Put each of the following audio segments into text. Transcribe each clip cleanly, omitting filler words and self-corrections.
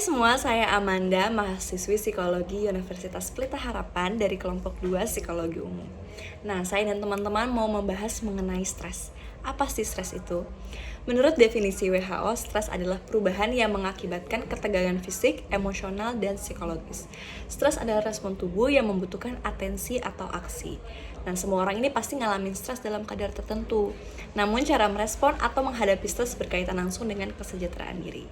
semua, saya Amanda, mahasiswi Psikologi Universitas Pelita Harapan dari kelompok 2 Psikologi Umum. Nah, saya dan teman-teman mau membahas mengenai stres. Apa sih stres itu? Menurut definisi WHO, stres adalah perubahan yang mengakibatkan ketegangan fisik, emosional, dan psikologis. Stres adalah respon tubuh yang membutuhkan atensi atau aksi. Dan semua orang ini pasti ngalamin stres dalam kadar tertentu. Namun cara merespon atau menghadapi stres berkaitan langsung dengan kesejahteraan diri.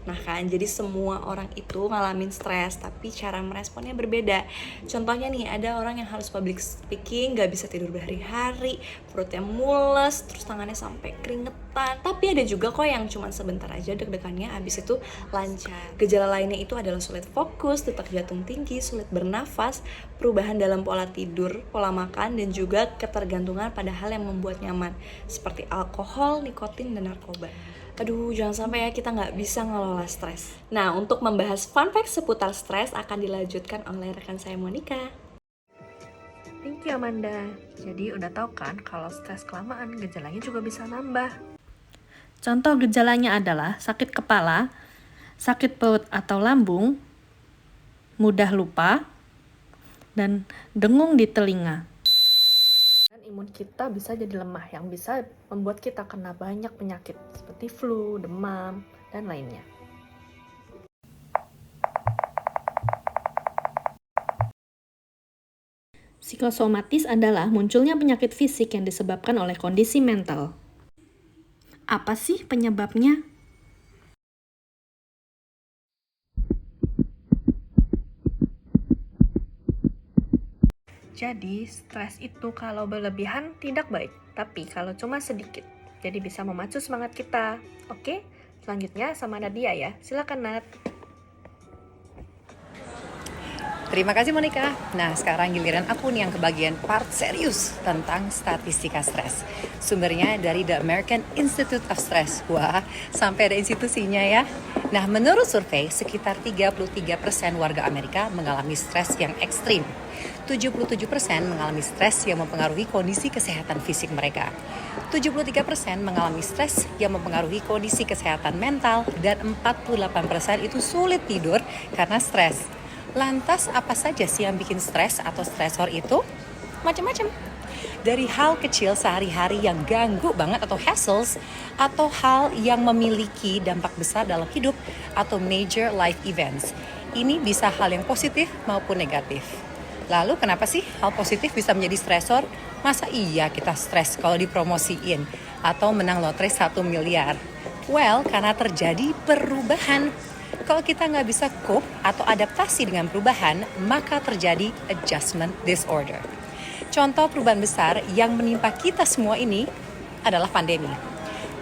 Nah kan, jadi semua orang itu ngalamin stres, tapi cara meresponnya berbeda. Contohnya nih, ada orang yang harus public speaking, gak bisa tidur berhari-hari, perutnya mules, terus tangannya sampai keringetan. Tapi ada juga kok yang cuma sebentar aja deg-degannya, habis itu lancar. Gejala lainnya itu adalah sulit fokus, detak jantung tinggi, sulit bernafas, perubahan dalam pola tidur, pola makan, dan juga ketergantungan pada hal yang membuat nyaman, seperti alkohol, nikotin, dan narkoba. Aduh, jangan sampai ya kita nggak bisa ngelola stres. Nah, untuk membahas fun fact seputar stres akan dilanjutkan oleh rekan saya Monica. Thank you Amanda. Jadi udah tahu kan kalau stres kelamaan gejalanya juga bisa nambah. Contoh gejalanya adalah sakit kepala, sakit perut atau lambung, mudah lupa, dan dengung di telinga. Dan imun kita bisa jadi lemah yang bisa membuat kita kena banyak penyakit seperti flu, demam, dan lainnya. Psikosomatis adalah munculnya penyakit fisik yang disebabkan oleh kondisi mental. Apa sih penyebabnya? Jadi, stres itu kalau berlebihan tidak baik, tapi kalau cuma sedikit, jadi bisa memacu semangat kita. Oke, selanjutnya sama Nadia ya. Silakan Nat. Terima kasih Monica. Nah, sekarang giliran aku nih yang kebagian part serius tentang statistika stres. Sumbernya dari The American Institute of Stress. Wah, sampai ada institusinya ya. Nah, menurut survei, sekitar 33% warga Amerika mengalami stres yang ekstrim. 77% mengalami stres yang mempengaruhi kondisi kesehatan fisik mereka. 73% mengalami stres yang mempengaruhi kondisi kesehatan mental, dan 48% itu sulit tidur karena stres. Lantas apa saja sih yang bikin stres atau stresor itu? Macam-macam. Dari hal kecil sehari-hari yang ganggu banget atau hassles, atau hal yang memiliki dampak besar dalam hidup atau major life events. Ini bisa hal yang positif maupun negatif. Lalu kenapa sih hal positif bisa menjadi stresor? Masa iya kita stres kalau dipromosiin atau menang lotre 1 miliar? Well, karena terjadi perubahan. Kalau kita nggak bisa cope atau adaptasi dengan perubahan, maka terjadi adjustment disorder. Contoh perubahan besar yang menimpa kita semua ini adalah pandemi.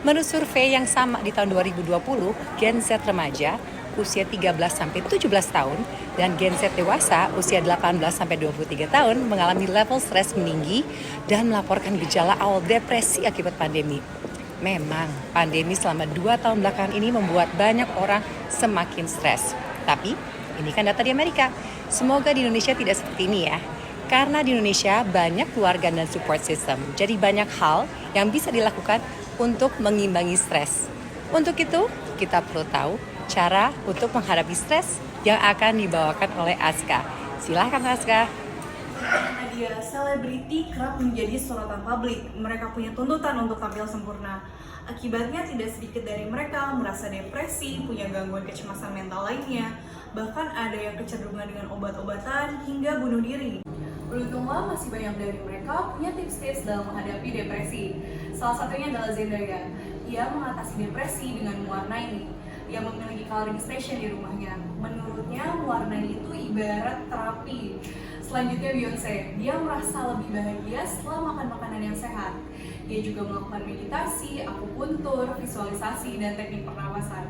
Menurut survei yang sama di tahun 2020, Gen Z remaja usia 13-17 tahun dan Gen Z dewasa usia 18-23 tahun mengalami level stres meninggi dan melaporkan gejala awal depresi akibat pandemi. Memang, pandemi selama 2 tahun belakangan ini membuat banyak orang semakin stres. Tapi, ini kan data di Amerika. Semoga di Indonesia tidak seperti ini ya. Karena di Indonesia banyak keluarga dan support system. Jadi banyak hal yang bisa dilakukan untuk mengimbangi stres. Untuk itu, kita perlu tahu cara untuk menghadapi stres yang akan dibawakan oleh Aska. Silahkan Aska. Nadia, selebriti kerap menjadi sorotan publik. Mereka punya tuntutan untuk tampil sempurna. Akibatnya tidak sedikit dari mereka merasa depresi, punya gangguan kecemasan mental lainnya. Bahkan ada yang kecenderungan dengan obat-obatan hingga bunuh diri. Beruntunglah masih banyak dari mereka punya tips-tips dalam menghadapi depresi. Salah satunya adalah Zendaya. Ia mengatasi depresi dengan mewarnai. Ia memiliki coloring station di rumahnya. Menurutnya, mewarnai itu ibarat terapi. Selanjutnya Beyonce, dia merasa lebih bahagia setelah makan makanan yang sehat. Dia juga melakukan meditasi, akupuntur, visualisasi, dan teknik pernapasan.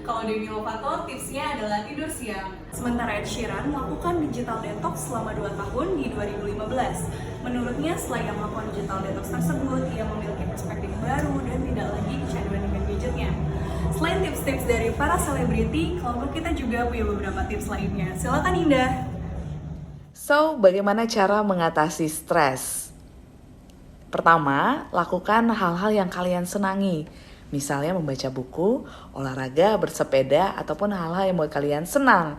Kalau Demi Lovato, tipsnya adalah tidur siang. Sementara Ed Sheeran melakukan digital detox selama 2 tahun di 2015. Menurutnya, setelah ia melakukan digital detox tersebut, ia memiliki perspektif baru dan tidak lagi kecanduan dengan gadgetnya. Selain tips-tips dari para selebriti, kelompok kita juga punya beberapa tips lainnya. Silakan Indah. So, bagaimana cara mengatasi stres? Pertama, lakukan hal-hal yang kalian senangi. Misalnya membaca buku, olahraga, bersepeda, ataupun hal-hal yang membuat kalian senang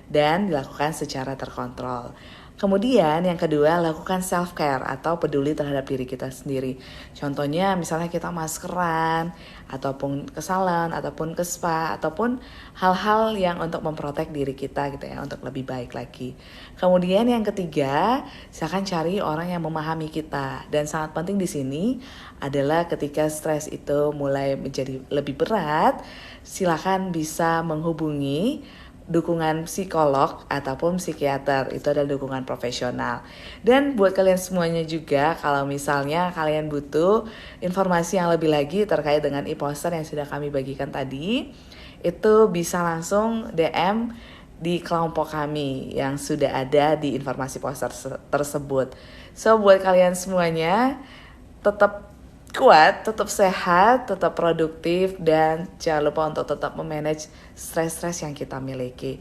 dan dilakukan secara terkontrol. Kemudian yang kedua, lakukan self-care atau peduli terhadap diri kita sendiri. Contohnya misalnya kita maskeran, ataupun ke salon, ataupun ke spa, ataupun hal-hal yang untuk memprotek diri kita gitu ya, untuk lebih baik lagi. Kemudian yang ketiga, silakan cari orang yang memahami kita. Dan sangat penting di sini adalah ketika stres itu mulai menjadi lebih berat, silakan bisa menghubungi dukungan psikolog ataupun psikiater. Itu adalah dukungan profesional. Dan buat kalian semuanya juga, kalau misalnya kalian butuh informasi yang lebih lagi terkait dengan e-poster yang sudah kami bagikan tadi, itu bisa langsung DM di kelompok kami yang sudah ada di informasi poster tersebut. So buat kalian semuanya, tetap kuat, tetap sehat, tetap produktif, dan jangan lupa untuk tetap memanage stres-stres yang kita miliki.